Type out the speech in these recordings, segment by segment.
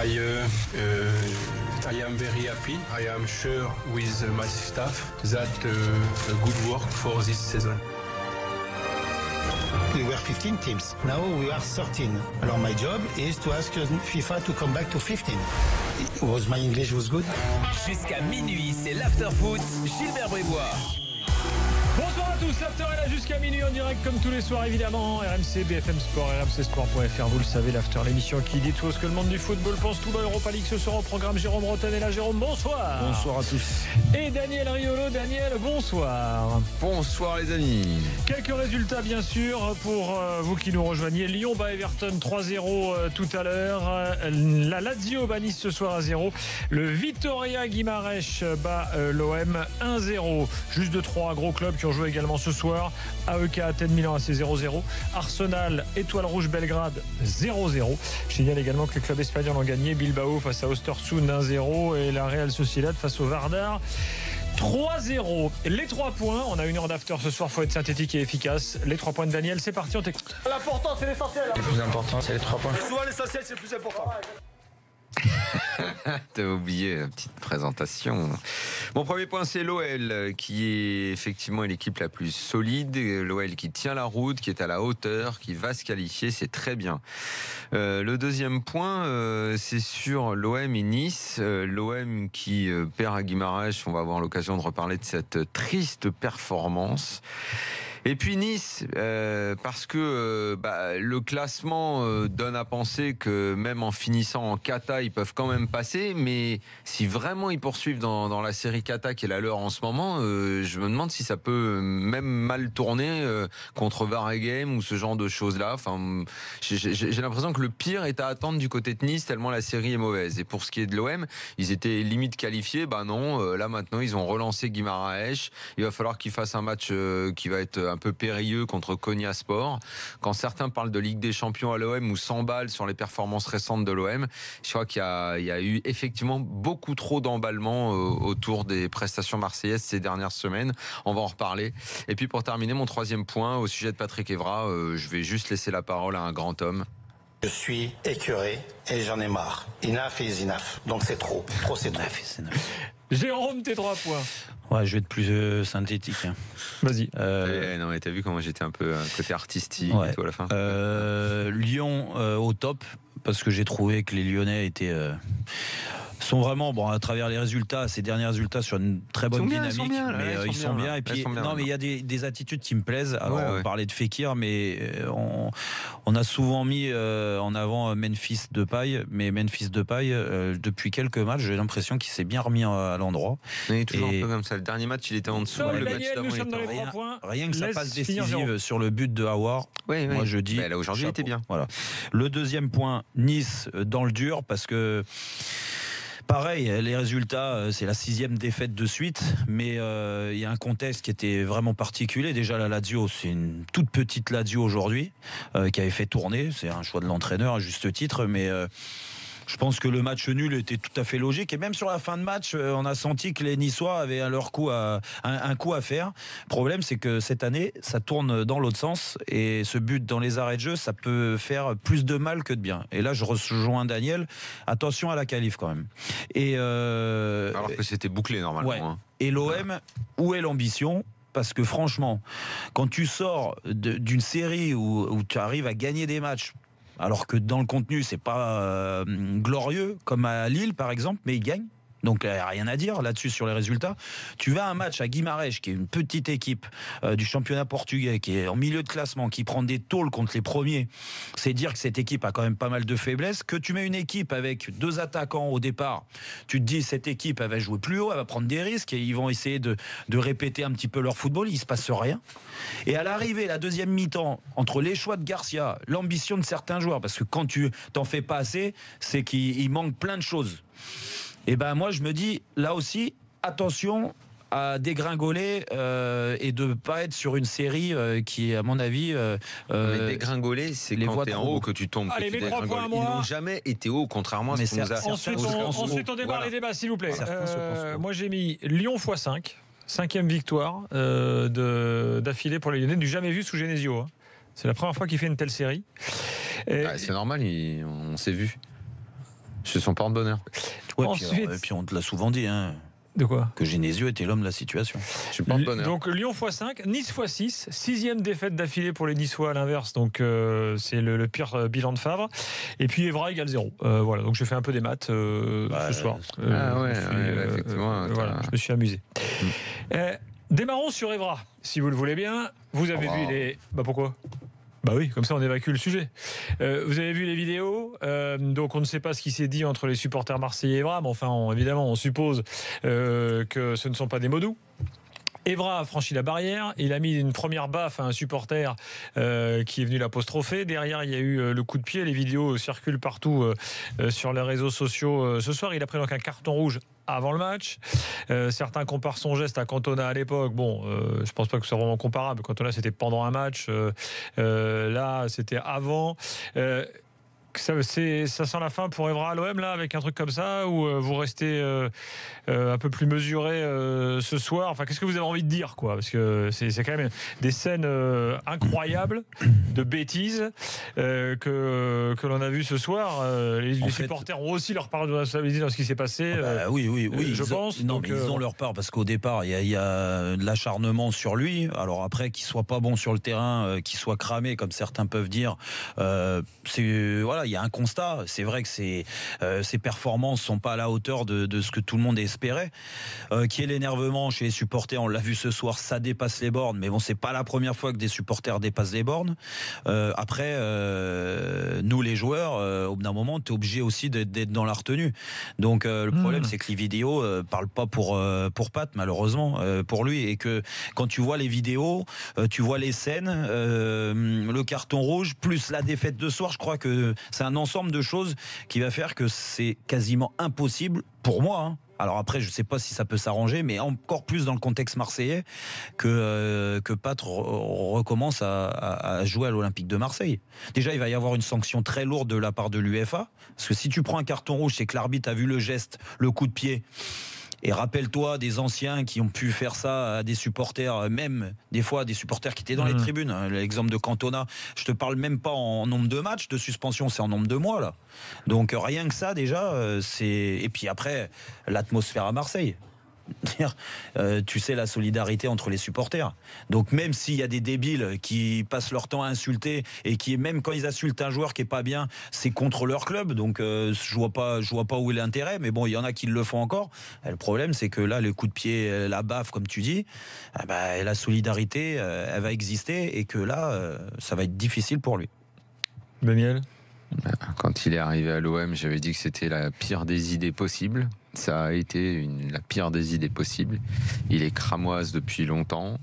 I am very happy. I am sure with my staff that good work for this season. We were 15 teams. Now we are 13. Alors my job is to ask FIFA to come back to 15. Was my English was good? Jusqu'à minuit, c'est l'after-foot, Gilbert Bribois. Bonsoir à tous, l'after est là jusqu'à minuit en direct comme tous les soirs évidemment. RMC, BFM Sport, rmcsport.fr, vous le savez, l'after, l'émission qui dit tout ce que le monde du football pense tout dans Europa League. Ce soir au programme, Jérôme Bretagne est là. Jérôme, bonsoir. Bonsoir à tous. Et Daniel Riolo. Daniel, bonsoir. Bonsoir les amis. Quelques résultats bien sûr pour vous qui nous rejoignez. Lyon bat Everton 3-0 tout à l'heure. La Lazio bat Nice ce soir à 0. Le Vitória Guimarães bat l'OM 1-0. Juste de 3 gros clubs qui ont joué également ce soir. AEK Athènes Milan AC 0-0. Arsenal Étoile Rouge Belgrade 0-0. Je signale également que les clubs espagnols ont gagné. Bilbao face à Östersund 1-0 et la Real Sociedad face au Vardar 3-0. Les 3 points, on a une heure d'after ce soir, il faut être synthétique et efficace. Les 3 points de Daniel, c'est parti, on t'écoute. L'important c'est l'essentiel. Le plus important c'est les 3 points. Souvent l'essentiel c'est le plus important. T'as oublié la petite présentation. Mon premier point, c'est l'OL qui est effectivement l'équipe la plus solide. L'OL qui tient la route, qui est à la hauteur, qui va se qualifier, c'est très bien. Le deuxième point, c'est sur l'OM et Nice. L'OM qui perd à Guimarães, on va avoir l'occasion de reparler de cette triste performance. Et puis Nice, parce que le classement donne à penser que même en finissant en kata, ils peuvent quand même passer. Mais si vraiment ils poursuivent dans la série kata qui est la leur en ce moment, je me demande si ça peut même mal tourner contre Waregem ou ce genre de choses-là. Enfin, j'ai l'impression que le pire est à attendre du côté de Nice tellement la série est mauvaise. Et pour ce qui est de l'OM, ils étaient limite qualifiés. Non, là maintenant ils ont relancé Guimarães. Il va falloir qu'ils fassent un match qui va être un peu périlleux contre Konyaspor. Quand certains parlent de Ligue des Champions à l'OM ou s'emballent sur les performances récentes de l'OM, je crois qu'il y a eu effectivement beaucoup trop d'emballement autour des prestations marseillaises ces dernières semaines. On va en reparler. Et puis pour terminer, mon troisième point au sujet de Patrick Evra, je vais juste laisser la parole à un grand homme. Je suis écœuré et j'en ai marre. Enough is enough. Donc c'est trop. Trop c'est trop. Jérôme, tes 3 points. Ouais, je vais être plus synthétique. Vas-y. Non, mais t'as vu comment j'étais un peu côté artistique et tout à la fin. Lyon au top, parce que j'ai trouvé que les Lyonnais sont vraiment, à travers les résultats, ces derniers résultats, sur une très bonne dynamique. Ils sont bien. Et puis, mais il y a des attitudes qui me plaisent. Alors, on parlait de Fekir, mais on a souvent mis en avant Memphis Depay. Mais Memphis Depay, depuis quelques matchs, j'ai l'impression qu'il s'est bien remis à l'endroit. Il est toujours un peu comme ça. Le dernier match, il était en dessous. Le match nous sommes dans les 3 points. Rien que sa passe décisive sur le but de Hawar. Moi, je dis. Là, aujourd'hui, il était bien. Voilà. Le deuxième point, Nice dans le dur, parce que. Pareil, les résultats, c'est la 6e défaite de suite, mais il y a un contexte qui était vraiment particulier. Déjà, la Lazio, c'est une toute petite Lazio aujourd'hui, qui avait fait tourner. C'est un choix de l'entraîneur à juste titre, mais je pense que le match nul était tout à fait logique. Et même sur la fin de match, on a senti que les Niçois avaient un coup à faire. Le problème, c'est que cette année, ça tourne dans l'autre sens. Et ce but dans les arrêts de jeu, ça peut faire plus de mal que de bien. Et là, je rejoins Daniel. Attention à la qualif quand même. Alors que c'était bouclé normalement. Ouais. Et l'OM, où est l'ambition ? Parce que franchement, quand tu sors d'une série où tu arrives à gagner des matchs, alors que dans le contenu c'est pas glorieux comme à Lille par exemple, mais ils gagnent. Donc rien à dire là-dessus sur les résultats. Tu vas à un match à Guimarães, qui est une petite équipe du championnat portugais, qui est en milieu de classement, qui prend des tôles contre les premiers. C'est dire que cette équipe a quand même pas mal de faiblesses. Que tu mets une équipe avec 2 attaquants au départ, tu te dis cette équipe elle va jouer plus haut, elle va prendre des risques et ils vont essayer de répéter un petit peu leur football. Il se passe rien. Et à l'arrivée, la deuxième mi-temps, entre les choix de Garcia, l'ambition de certains joueurs, parce que quand tu t'en fais pas assez, c'est qu'il manque plein de choses. Et moi je me dis là aussi attention à dégringoler et de pas être sur une série qui à mon avis mais dégringoler, c'est quand t'es en haut que tu tombes. Allez, que tu les 3 points à moi. Ils n'ont jamais été hauts, contrairement à ce qu'on nous a. Ensuite on démarre les débats s'il vous plaît. Moi j'ai mis Lyon x5, 5e victoire d'affilée pour les Lyonnais, du jamais vu sous Genesio. C'est la première fois qu'il fait une telle série. C'est normal, on s'est vu. C'est son porte-bonheur. Ouais, Ensuite- puis on te l'a souvent dit, hein, De quoi? que Genesio était l'homme de la situation. Je suis porte-bonheur. Donc Lyon x5, Nice x6, 6e défaite d'affilée pour les Niçois à l'inverse, donc c'est le pire bilan de Favre. Et puis Evra égale 0. Voilà, donc je fais un peu des maths ce soir. Effectivement. Voilà, je me suis amusé. Démarrons sur Evra, si vous le voulez bien. Vous avez vu les... Bah pourquoi? Bah oui, comme ça on évacue le sujet. Vous avez vu les vidéos, donc on ne sait pas ce qui s'est dit entre les supporters marseillais et Evra, mais enfin évidemment on suppose que ce ne sont pas des mots doux. Evra a franchi la barrière, il a mis une première baffe à un supporter qui est venu l'apostropher. Derrière, il y a eu le coup de pied. Les vidéos circulent partout sur les réseaux sociaux ce soir. Il a pris donc un carton rouge avant le match. Certains comparent son geste à Cantona à l'époque. Bon, je pense pas que ce soit vraiment comparable. Cantona, c'était pendant un match. Là, c'était avant. Ça sent la fin pour Evra à l'OM là, avec un truc comme ça, ou vous restez un peu plus mesuré ce soir? Enfin, qu'est-ce que vous avez envie de dire, quoi? Parce que c'est quand même des scènes incroyables de bêtises que l'on a vu ce soir. Les supporters ont aussi leur part de responsabilité dans ce qui s'est passé. Oui, je pense. Non, Donc, mais ils ont leur part parce qu'au départ, il y a de l'acharnement sur lui. Alors après, qu'il soit pas bon sur le terrain, qu'il soit cramé, comme certains peuvent dire, voilà, il y a un constat. C'est vrai que ses performances sont pas à la hauteur de ce que tout le monde espérait. Qui est l'énervement chez les supporters, on l'a vu ce soir, ça dépasse les bornes. Mais bon, c'est pas la première fois que des supporters dépassent les bornes. Après, nous les joueurs, au bout d'un moment, tu es obligé aussi d'être dans la retenue. Donc le problème, c'est que les vidéos parlent pas pour Pat, malheureusement, pour lui. Et que quand tu vois les vidéos, tu vois les scènes, le carton rouge, plus la défaite de soir, je crois que c'est un ensemble de choses qui va faire que c'est quasiment impossible pour moi, hein. Alors après, je ne sais pas si ça peut s'arranger, mais encore plus dans le contexte marseillais que Pat recommence à jouer à l'Olympique de Marseille. Déjà, il va y avoir une sanction très lourde de la part de l'UEFA, parce que si tu prends un carton rouge, c'est que l'arbitre a vu le geste, le coup de pied. Et rappelle-toi des anciens qui ont pu faire ça à des supporters, même des fois des supporters qui étaient dans les tribunes. L'exemple de Cantona, je te parle même pas en nombre de matchs de suspension, c'est en nombre de mois là. Donc rien que ça déjà, c'est... Et puis après, l'atmosphère à Marseille. Tu sais, la solidarité entre les supporters. Donc même s'il y a des débiles qui passent leur temps à insulter et qui, même quand ils insultent un joueur qui est pas bien, c'est contre leur club. Donc je vois pas où est l'intérêt. Mais bon, il y en a qui le font encore. Et le problème, c'est que là, le coup de pied, la baffe, comme tu dis, la solidarité, elle va exister et que là, ça va être difficile pour lui. Daniel? Quand il est arrivé à l'OM, j'avais dit que c'était la pire des idées possibles. Ça a été la pire des idées possibles. Il est cramoise depuis longtemps.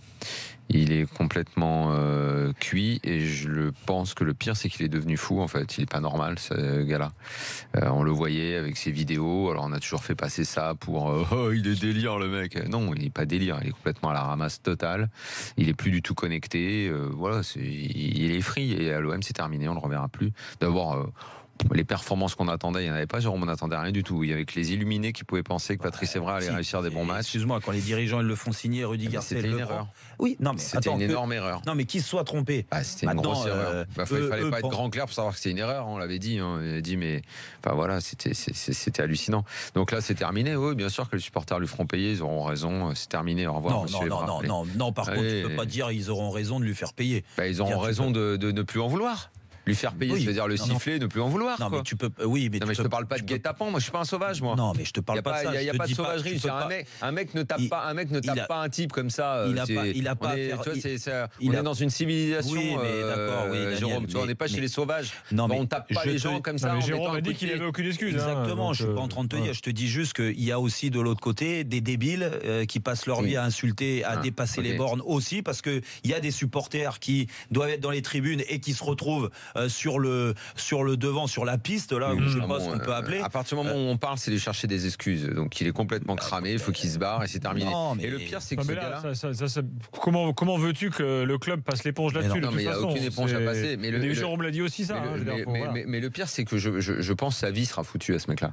Il est complètement cuit et je pense que le pire, c'est qu'il est devenu fou en fait. Il est pas normal, ce gars-là. On le voyait avec ses vidéos. Alors on a toujours fait passer ça pour oh, il est délire le mec. Non, il n'est pas délire. Il est complètement à la ramasse totale. Il est plus du tout connecté. Voilà, il est free et à l'OM c'est terminé. On le reverra plus. D'abord. Les performances qu'on attendait, il n'y en avait pas, Jérôme, on n'attendait rien du tout. Il y avait que les illuminés qui pouvaient penser que Patrice Evra allait réussir des bons matchs. Excuse-moi, quand les dirigeants ils le font signer, Rudy Garcia c'était une erreur. Oui, non, mais c'était une énorme erreur. Non, mais qu'il se soit trompé. C'était une grosse erreur. Il fallait pas être grand clair pour savoir que c'était une erreur. On l'avait dit. On avait dit, mais enfin voilà, c'était hallucinant. Donc là, c'est terminé. Oui, bien sûr que les supporters lui feront payer. Ils auront raison. C'est terminé. Au revoir, monsieur Evra. Non. Par contre, tu peux pas dire ils auront raison de lui faire payer. Ils auront raison de ne plus en vouloir. Lui faire payer, ça veut dire le siffler, ne plus en vouloir. Non, quoi. mais tu peux. Oui, mais non, mais je te parle pas de guet-apens. Moi, je suis pas un sauvage, moi. Non, mais je te parle pas de ça. Il y a pas de sauvagerie. Un mec ne tape pas un type comme ça. Il a pas. On est dans une civilisation. Oui, mais d'accord. Oui, Jérôme, on n'est pas chez les sauvages. Non, mais on tape pas les gens comme ça. Jérôme a dit qu'il avait aucune excuse. Exactement. Je suis pas en train de te dire. Je te dis juste qu'il y a aussi de l'autre côté des débiles qui passent leur vie à insulter, à dépasser les bornes aussi, parce que il y a des supporters qui doivent être dans les tribunes et qui se retrouvent sur le devant, sur la piste là, je sais pas ce qu'on peut appeler. À partir du moment où on parle, c'est de chercher des excuses. Donc il est complètement cramé, il faut qu'il se barre et c'est terminé. Et le pire, c'est que ce gars-là, comment veux-tu que le club passe l'éponge là-dessus? Non, mais il n'y a aucune éponge à passer. Mais Jérôme l'a dit aussi ça. Mais le pire, c'est que je pense que sa vie sera foutue à ce mec-là.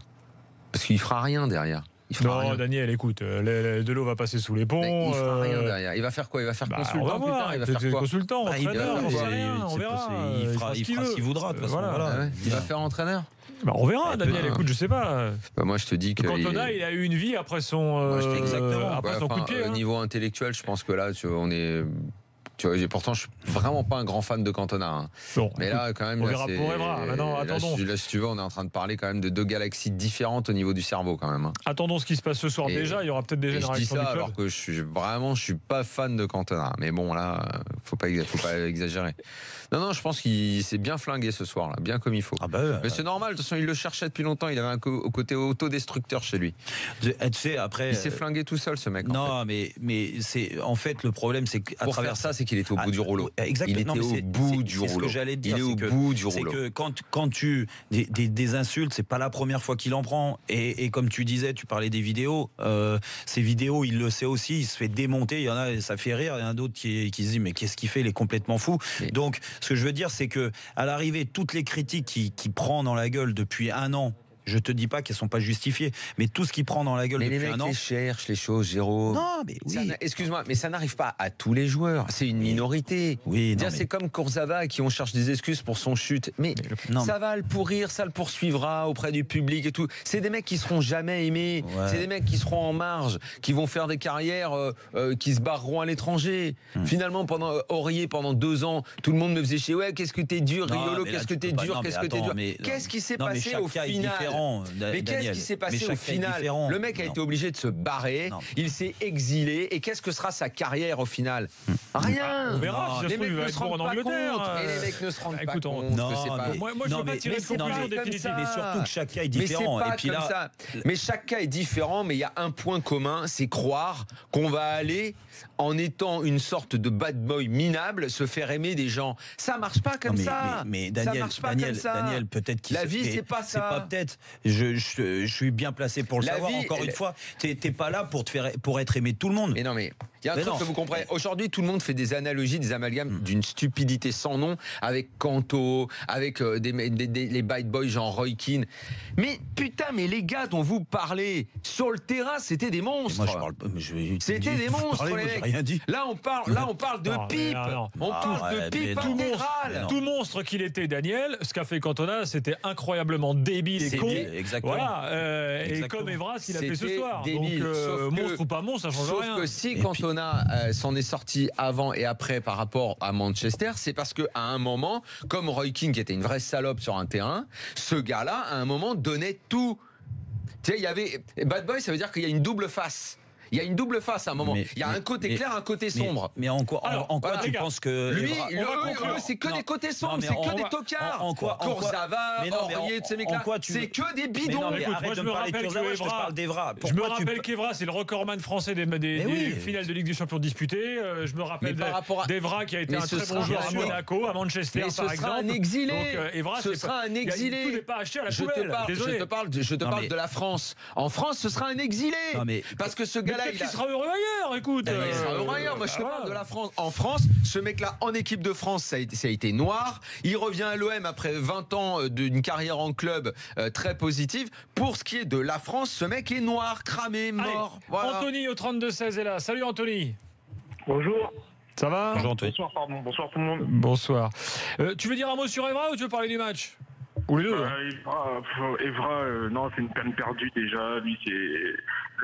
Parce qu'il fera rien derrière. Il fera Non, rien. Daniel, écoute, Delo va passer sous les ponts. Il fera rien derrière. Il va faire quoi? Il va faire On consultant va plus voir. tard. Il va faire quoi? Consultant, Bah, il entraîneur, va on faire- sait rien, on c'est verra. possible. Il fera ce qu'il voudra, de toute façon. Voilà. Ah ouais, il va faire entraîneur? Bah, on verra, Ouais, Daniel, peut-être. écoute, je sais pas. Bah, moi, je te dis que. Cantona, il a eu une vie après son, Moi, je exactement. après son coup de pied. Au hein. niveau intellectuel, je pense que là, tu vois, on est. Tu vois, pourtant, je suis vraiment pas un grand fan de Cantona. Hein. Bon, Mais là, quand même, on là, verra c'est- pour Evra. Maintenant, là, attendons. là, si tu veux, on est en train de parler quand même de deux galaxies différentes au niveau du cerveau, quand même. Hein. Attendons ce qui se passe ce soir. Et- Déjà, il y aura peut-être déjà Et une je dis réaction ça du club. alors que je suis pas fan de Cantona. Mais bon, là, faut pas exagérer. Non, je pense qu'il s'est bien flingué ce soir, là, bien comme il faut. Ah bah, Mais c'est normal, de toute façon, il le cherchait depuis longtemps. Il avait un côté autodestructeur chez lui. tu sais, après. Il s'est flingué tout seul, ce mec. en Non, mais c'est en fait le problème, c'est qu'à fait. Pour travers faire ça, c'est qu'il était au bout du rouleau. Exactement. Il était au bout du C'est ce rouleau. que j'allais te dire. Il est au c'est que- bout du C'est rouleau. que quand tu des insultes, c'est pas la première fois qu'il en prend. Et comme tu disais, tu parlais des vidéos. Ces vidéos, il le sait aussi. Il se fait démonter. Il y en a, ça fait rire. Il y en a d'autres qui se disent mais qu'est-ce qu'il fait? Il est complètement fou. Mais- Donc, ce que je veux dire, c'est que à l'arrivée, toutes les critiques qu'il prend dans la gueule depuis un an. Je te dis pas qu'elles sont pas justifiées, mais tout ce qu'il prend dans la gueule Mais les depuis mecs un an. les cherchent les choses, Jérôme. Non, mais Ça oui. excuse-moi, mais ça n'arrive pas à tous les joueurs. C'est une minorité. Oui, non, Dire, mais- c'est comme Kurzawa à qui on cherche des excuses pour son chute. Mais Non, ça va le pourrir, ça le poursuivra auprès du public et tout. C'est des mecs qui seront jamais aimés. Ouais. C'est des mecs qui seront en marge, qui vont faire des carrières, qui se barreront à l'étranger. Finalement, Aurier, pendant 2 ans, tout le monde me faisait chier. Ouais, qu'est-ce que t'es dur, Non, Riolo, mais là, qu'est-ce que tu t'es peux pas- dur, non, qu'est-ce mais que t'es attends, dur. mais- Qu'est-ce qui s'est Non, mais passé chaque au cas est final? différent, Mais qu'est-ce Daniel. qui s'est Mais passé au chaque cas est final? différent. Le mec a Non. été obligé de se barrer. Non. Il s'est exilé. Et qu'est-ce que sera sa carrière au final? Rien. On verra. Si ça se Les trouve, il mecs va ne être se bon rendent en pas Angleterre. compte. Et les mecs ne se rendent pas Écoute, compte. Non, que c'est pas- mais- Moi, je Non, veux pas mais- tirer de mais c'est pas conclusion comme définitive. ça. Mais surtout que chaque cas est Mais c'est différent. pas Et puis comme là, ça. Mais chaque cas est différent, mais il y a un point commun, c'est croire qu'on va aller, en étant une sorte de bad boy minable, se faire aimer des gens. Ça marche pas comme non, ça. mais Ça Daniel, marche pas Daniel, comme ça. Daniel, peut-être qu'il La se- vie, mais c'est pas C'est ça. pas peut-être. Je suis bien placé pour le La savoir. vie, Encore elle- une fois, t'es pas là pour être aimé de tout le monde. Mais non, mais il y a un Mais truc non. que vous comprenez. Aujourd'hui, tout le monde fait des analogies, des amalgames d'une stupidité sans nom avec Kanto, avec les bad boys genre Roy Keane. Mais putain, mais les gars dont vous parlez sur le terrain, c'était des monstres. Moi, je parle pas. C'était des monstres, les J'ai mecs. rien dit. Là, on parle de Non, mais pipe. là, non. On parle de ouais, pipe mais non. intégrale. Non. Tout monstre qu'il était, Daniel, ce qu'a fait Cantona, c'était incroyablement débile et C'est con. débile, exactement. Voilà, et Exactement. comme Evra, ce qu'il a fait ce C'était soir. débile, Donc, sauf que- monstre ou pas monstre, ça change Sauf rien. que si Et puis- Cantona s'en est sorti avant et après par rapport à Manchester, c'est parce qu'à un moment, comme Roy Keane qui était une vraie salope sur un terrain, ce gars-là, à un moment, donnait tout. Tu sais, il y avait bad boy, ça veut dire qu'il y a une double face. Il y a une double face à un moment. Mais- Il y a un côté mais- clair, un côté sombre. Mais en quoi, Alors, en quoi voilà, tu les gars, penses que Lui, Evra- c'est que Non, des côtés sombres, non, mais c'est on que des va- tocards. en quoi- Corzava, mais non, mais Aurier, en- ces en mecs-là, quoi tu c'est veux- que des Mais bidons. non, mais écoute, arrête moi, de je me me parler de rappelle Kurzawa, que je te Evra- parle d'Evra. Je me Pourquoi tu rappelle peux- qu'Evra, c'est le recordman français des oui. finales de Ligue des Champions disputées. Je me rappelle Mais par rapport à- d'Evra qui a été Mais un ce très sera bon joueur bien à sûr. Monaco, à Manchester Mais ce par sera exemple. un exilé. Donc Evra, Ce c'est sera pas- un il y a- exilé. Tout n'est pas acheté à la Je poubelle. te parle, Désolé. je te Non, parle mais- de la France. En France, ce sera un exilé. Non, mais- Parce que ce Mais gars-là, peut-être il a... qu'il sera heureux ailleurs, écoute. Daniel, Il sera heureux ailleurs. Moi, je te voilà. parle de la France. En France, ce mec-là, en équipe de France, ça a été noir. Il revient à l'OM après 20 ans d'une carrière en club très positive. Pour ce qui est de la France, ce mec est noir, cramé, mort. Allez, Voilà. Anthony au 32-16 est là. Salut Anthony. Bonjour. Ça va? Bonjour Antoine. Bonsoir, pardon. Bonsoir tout le monde. Bonsoir. Tu veux dire un mot sur Evra ou tu veux parler du match? Ou les deux hein. Evra, non, c'est une peine perdue déjà.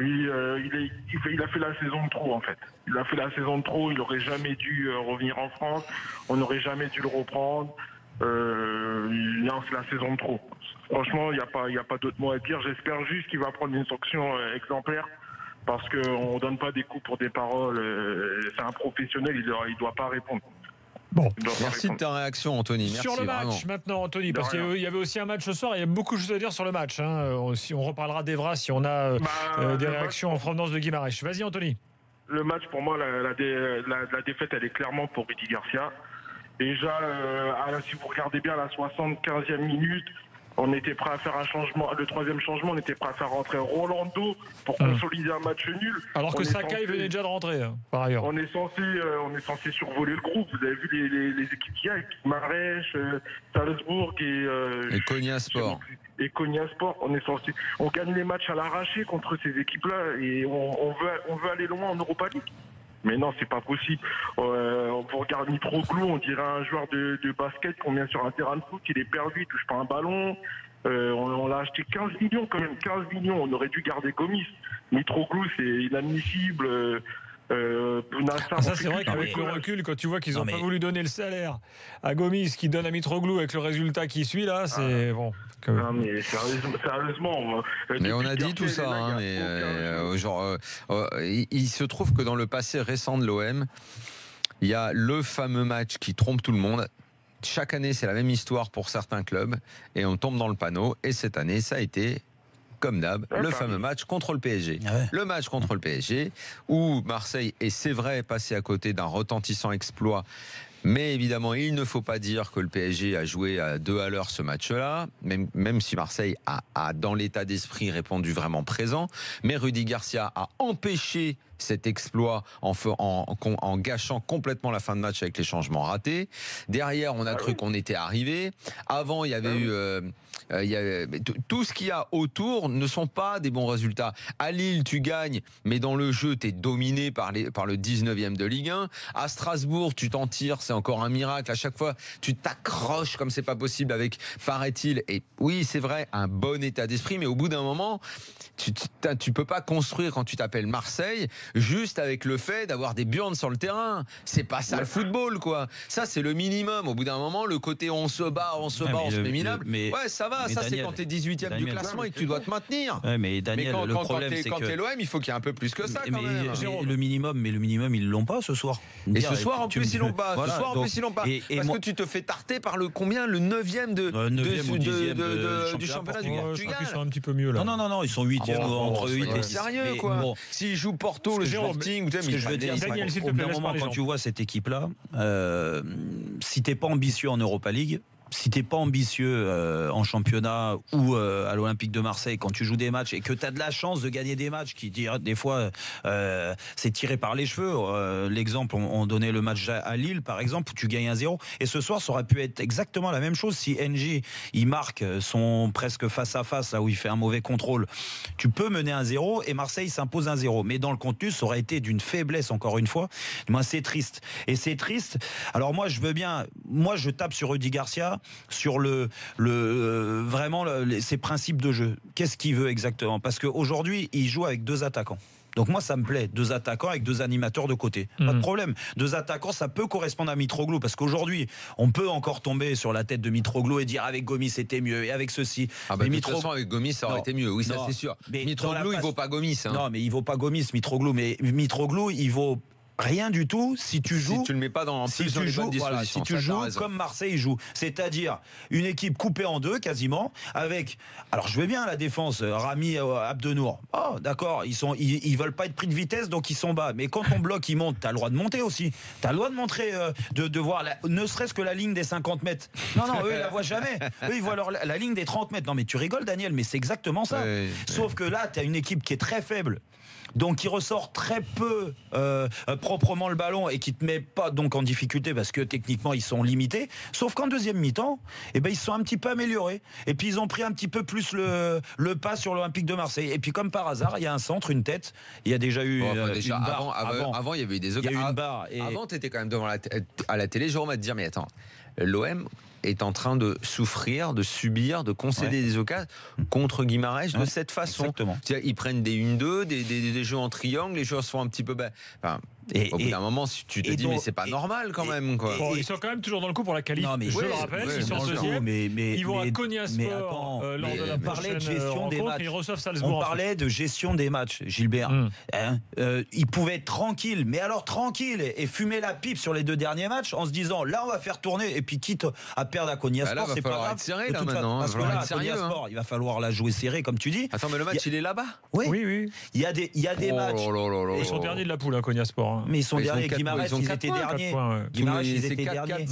Il a fait la saison de trop en fait. Il a fait la saison de trop. Il aurait jamais dû revenir en France. On n'aurait jamais dû le reprendre. Non, c'est la saison de trop. Franchement, il n'y a pas d'autre mot à dire. J'espère juste qu'il va prendre une sanction exemplaire. Parce qu'on ne donne pas des coups pour des paroles. C'est un professionnel, il doit pas répondre. Bon. Il doit pas Merci de répondre. ta réaction, Anthony. Merci, Sur le match vraiment. maintenant, Anthony, De parce qu'il rien. y avait aussi un match ce soir. Il y a beaucoup de choses à dire sur le match. Hein. On reparlera d'Evra si on a des Le réactions en provenance de Guimarães. Vas-y, Anthony. Le match, pour moi, la défaite, elle est clairement pour Rudy Garcia. Déjà, si vous regardez bien, à la 75e minute, on était prêt à faire un changement. Le troisième changement, on était prêt à faire rentrer Rolando pour consolider un match nul. Alors que On est Sakai censé- venait déjà de rentrer, hein, par ailleurs. On est censé survoler le groupe. Vous avez vu les équipes qu'il y a, avec Marèche, Salzbourg Et Konya Sport. et Konya Sport, on gagne les matchs à l'arraché contre ces équipes-là et on veut aller loin en Europa League. Mais non, c'est pas possible. On regarde Mitroglou, on dirait un joueur de basket qu'on vient sur un terrain de foot, il est perdu, il touche pas un ballon. On l'a acheté 15 millions quand même, 15 millions. On aurait dû garder Gomis. Mitroglou, c'est inadmissible. Ça c'est vrai qu'avec le recul, quand tu vois qu'ils n'ont pas voulu donner le salaire à Gomis, qui donne à Mitroglou avec le résultat qui suit là, c'est bon. Non mais sérieusement. Mais on a dit tout ça. Hein, il se trouve que dans le passé récent de l'OM, il y a le fameux match qui trompe tout le monde. Chaque année, c'est la même histoire pour certains clubs et on tombe dans le panneau. Et cette année, ça a été, comme d'hab, le fameux match contre le PSG. Le match contre le PSG où Marseille est, c'est vrai, passé à côté d'un retentissant exploit. Mais évidemment, il ne faut pas dire que le PSG a joué à 2 à l'heure ce match-là, même si Marseille a dans l'état d'esprit répondu vraiment présent. Mais Rudy Garcia a empêché cet exploit en gâchant complètement la fin de match avec les changements ratés. Derrière, on a cru qu'on était arrivé. Avant, il y avait tout ce qu'il y a autour ne sont pas des bons résultats. À Lille, tu gagnes, mais dans le jeu, tu es dominé par le 19e de Ligue 1. À Strasbourg, tu t'en tires, c'est encore un miracle. À chaque fois, tu t'accroches comme c'est pas possible avec, paraît-il, et oui, c'est vrai, un bon état d'esprit, mais au bout d'un moment, tu peux pas construire quand tu t'appelles Marseille juste avec le fait d'avoir des burnes sur le terrain. C'est pas ça le football, quoi. Ça, c'est le minimum. Au bout d'un moment, le côté on se bat, on se met minable. Ouais, ça va. Ça, c'est quand t'es 18e du classement et que tu dois te maintenir. Ouais, mais Daniel, le problème, c'est quand t'es l'OM, il faut qu'il y ait un peu plus que ça, quand même. Le minimum, ils l'ont pas ce soir. Et ce soir, en plus, ils l'ont pas. Ce soir, en plus, ils l'ont pas. Parce que tu te fais tarter par le 9e du championnat du Gars. Ils sont un petit peu mieux, là. Non, ils sont 8e entre 8 et 6. Sérieux, quoi. S'ils jouent Porto, le Sporting, ce que je veux dire, au bout d'un moment, quand tu vois cette équipe-là, si t'es pas ambitieux en Europa League, si t'es pas ambitieux en championnat ou à l'Olympique de Marseille, quand tu joues des matchs et que tu as de la chance de gagner des matchs qui des fois c'est tiré par les cheveux. L'exemple, on donnait le match à Lille par exemple où tu gagnes 1-0 et ce soir ça aurait pu être exactement la même chose si NJ il marque son presque face à face là où il fait un mauvais contrôle. Tu peux mener 1-0 et Marseille s'impose 1-0, mais dans le contenu ça aurait été d'une faiblesse encore une fois. Moi c'est triste et c'est triste. Alors moi je veux bien, moi je tape sur Rudy Garcia sur vraiment ses principes de jeu. Qu'est-ce qu'il veut exactement? Parce qu'aujourd'hui, il joue avec 2 attaquants. Donc moi ça me plaît, 2 attaquants avec 2 animateurs de côté, pas de problème. 2 attaquants, ça peut correspondre à Mitroglou, parce qu'aujourd'hui on peut encore tomber sur la tête de Mitroglou et dire avec Gomis c'était mieux et avec ceci. Mais de toute façon avec Gomis ça aurait été mieux, oui, ça c'est sûr. Mitroglou il vaut pas Gomis. Non mais il vaut pas Gomis, Mitroglou, mais Mitroglou il vaut rien du tout si tu joues. Si tu le mets pas dans si tu joues, voilà, si tu joues comme Marseille joue, c'est-à-dire une équipe coupée en 2 quasiment, avec. Alors je veux bien la défense, Rami, Abdenour. Oh d'accord, ils veulent pas être pris de vitesse donc ils sont bas. Mais quand ton bloc il monte, t'as le droit de monter aussi. T'as le droit de montrer, de voir ne serait-ce que la ligne des 50 mètres. Non, eux ils la voient jamais. Eux ils voient la ligne des 30 mètres. Non mais tu rigoles Daniel, mais c'est exactement ça. Sauf que là t'as une équipe qui est très faible. Donc qui ressort très peu proprement le ballon et qui te met pas donc en difficulté parce que techniquement ils sont limités. Sauf qu'en deuxième mi-temps, ils se sont un petit peu améliorés. Et puis ils ont pris un petit peu plus le pas sur l'Olympique de Marseille. Et puis comme par hasard, il y a un centre, une tête. Il y a déjà eu une barre. Avant, il y avait eu des occasions. Il y a eu une barre. Avant, tu étais quand même devant à la télé, Jérôme, à te dire mais attends, l'OM est en train de souffrir, de subir, de concéder des occasions contre Guimarães de cette façon. Exactement. Ils prennent des 1-2, des jeux en triangle, les joueurs sont un petit peu... au bout d'un moment, tu te dis mais c'est pas normal quand même, quoi. Ils sont quand même toujours dans le coup pour la qualif. Je le rappelle, ils sont deuxième. Ils vont à Konya Sport lors de la prochaine rencontre. Ils reçoivent Salzbourg. On parlait de gestion des matchs, Gilbert. Ils pouvaient être tranquilles, mais alors tranquilles et fumer la pipe sur les 2 derniers matchs en se disant là on va faire tourner et puis quitte à perdre à Konya Sport, c'est pas grave. Serré, là, maintenant, parce que là, à Konya Sport, il va falloir la jouer serrée comme tu dis. Attends, mais le match il est là-bas. Oui. Il y a des matchs. Ils sont derniers de la poule à Konya Sport. Mais ils sont derniers. Guimarães, ils étaient derniers. Guimarães, ils étaient derniers.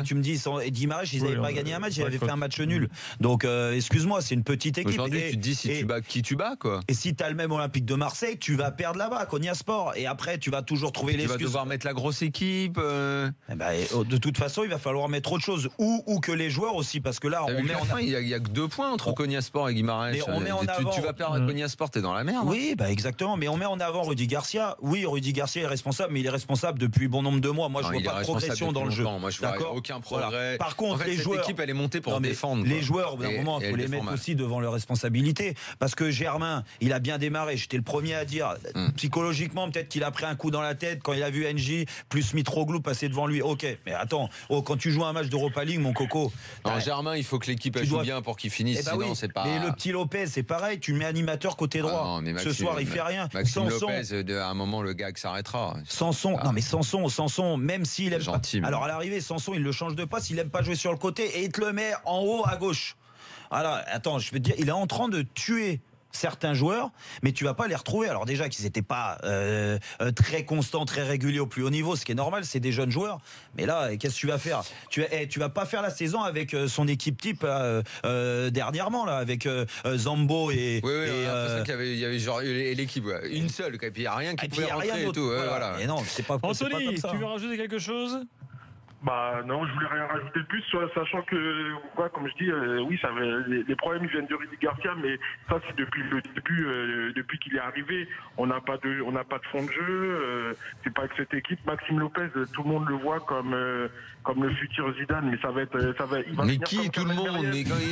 Tu me dis, Guimarães, ils n'avaient pas gagné un match, ils avaient fait un match nul. Donc, excuse-moi, c'est une petite équipe. Aujourd'hui, tu te dis qui tu bats, quoi. Et si tu as le même Olympique de Marseille, tu vas perdre là-bas, à Konya Sport. Et après, tu vas toujours trouver l'excuse. Tu vas devoir mettre la grosse équipe. De toute façon, il va falloir mettre autre chose. ou que les joueurs aussi, parce que là, on met il y a que 2 points entre Konyaspor et Guimarães. Mais on met en avant. Tu vas perdre Konyaspor, t'es dans la merde. Oui, bah exactement. Mais on met en avant Rudy Garcia. Oui, Rudy Garcia est responsable, mais il est responsable depuis bon nombre de mois. Moi, je vois pas de progression dans le jeu. Moi, je vois aucun progrès. Voilà. Par contre, les joueurs, cette équipe, elle est montée pour défendre. Les joueurs, au bout d'un moment, il faut les mettre aussi devant leurs responsabilités. Parce que Germain, il a bien démarré. J'étais le premier à dire, psychologiquement, peut-être qu'il a pris un coup dans la tête quand il a vu NJ plus Mitroglou passer devant lui. Ok, mais attends, quand tu joues un match d'Europa League, mon coco. Non, Germain, il faut que l'équipe joue bien pour qu'il finisse. Sinon, c'est pas. Et le petit Lopez, c'est pareil. Tu mets animateur côté droit. Ce soir, il fait rien. Maxime Lopez, à un moment, le gag s'arrêtera. Sanson, non mais Sanson, même s'il aime gentil, pas. Alors à l'arrivée, Sanson, il le change de passe, il aime pas jouer sur le côté et il te le met en haut à gauche. Alors attends, je vais te dire, il est en train de tuer certains joueurs, mais tu vas pas les retrouver. Alors déjà qu'ils n'étaient pas très constants, très réguliers au plus haut niveau, ce qui est normal, c'est des jeunes joueurs. Mais là, qu'est-ce que tu vas faire ? Tu vas pas faire la saison avec son équipe type dernièrement là, avec Zambo et. Oui, il y avait genre l'équipe, une seule, et puis il n'y a rien qui pouvait rentrer et tout. Voilà. Et non, c'est pas. Anthony, tu veux rajouter quelque chose ? Bah non, je voulais rien rajouter de plus, sachant que, comme je dis, oui, les problèmes viennent de Rudy Garcia, mais ça c'est depuis le début, depuis qu'il est arrivé, on n'a pas de fond de jeu, c'est pas que cette équipe, Maxime Lopez, tout le monde le voit comme le futur Zidane, mais il va mais qui, tout le monde,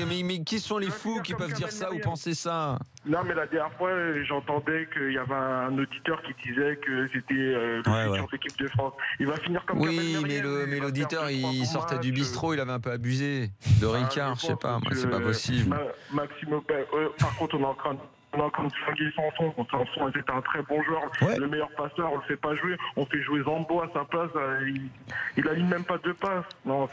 mais qui sont les fous qui peuvent dire ça ou penser ça ? Non, mais la dernière fois, j'entendais qu'il y avait un auditeur qui disait que c'était le futur de l'équipe de France. Il va finir comme oui, mais l'auditeur, il sortait du bistrot, il avait un peu abusé de Ricard, je sais pas, moi, c'est pas possible. Maxime Lopez, par contre, on est en train de flinguer Sanson. Sanson était un très bon joueur, le meilleur passeur, on le fait pas jouer, on fait jouer Zambo à sa place, il aligne même pas 2 passes. Non,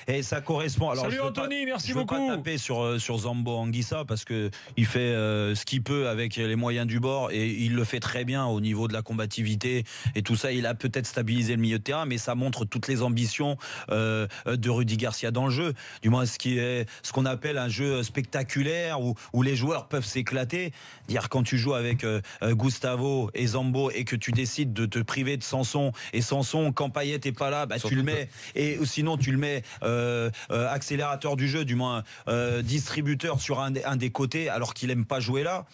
et ça correspond. Alors, salut Anthony, merci beaucoup. Je veux pas taper sur Zambo Anguissa parce que il fait ce qu'il peut avec les moyens du bord et il le fait très bien au niveau de la combativité et tout ça. Il a peut-être stabilisé le milieu de terrain, mais ça montre toutes les ambitions de Rudy Garcia dans le jeu. Du moins, ce qu'on appelle un jeu spectaculaire où les joueurs peuvent s'éclater. Dire quand tu joues avec Gustavo et Zambo et que tu décides de te priver de Sanson, et Sanson, quand Payet est pas là, tu le mets, et sinon tu le mets accélérateur du jeu, du moins distributeur sur un des côtés, alors qu'il aime pas jouer là.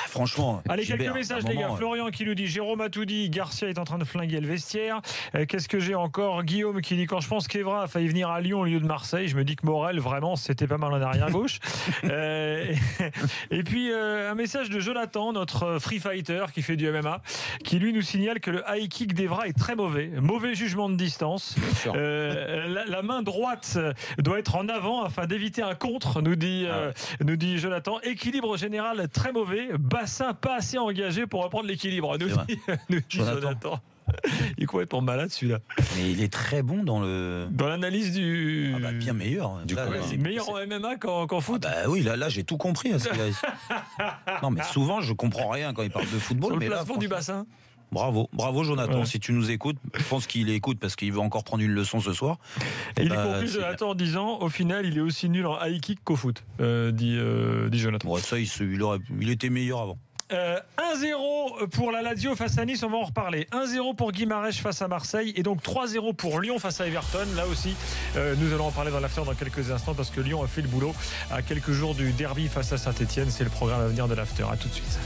Franchement. Allez, quelques messages, les gars. Florian qui nous dit, Jérôme a tout dit, Garcia est en train de flinguer le vestiaire. Qu'est-ce que j'ai encore ? Guillaume qui dit, quand je pense qu'Evra a failli venir à Lyon au lieu de Marseille, je me dis que Morel, vraiment, c'était pas mal en arrière-gauche. Et puis, un message de Jonathan, notre free fighter qui fait du MMA, qui lui nous signale que le high kick d'Evra est très mauvais. Mauvais jugement de distance. La main droite doit être en avant afin d'éviter un contre, nous dit Jonathan. Équilibre général très mauvais. Bassin pas assez engagé pour reprendre l'équilibre, nous dit Jonathan. Il est complètement malade celui-là. Mais il est très bon dans l'analyse du. Bien meilleur. C'est meilleur en MMA qu'en foot. Oui, là j'ai tout compris. Non, mais souvent je comprends rien quand il parle de football. Sur le mais placement du bassin. Bravo Jonathan, si tu nous écoutes. Je pense qu'il écoute parce qu'il veut encore prendre une leçon ce soir. Il conclut Jonathan en disant, au final, il est aussi nul en high kick qu'au foot, dit Jonathan. Ça, il était meilleur avant. 1-0 pour la Lazio face à Nice, on va en reparler. 1-0 pour Guimarães face à Marseille et donc 3-0 pour Lyon face à Everton. Là aussi, nous allons en parler dans l'after dans quelques instants parce que Lyon a fait le boulot à quelques jours du derby face à Saint-Etienne. C'est le programme à venir de l'after. À tout de suite.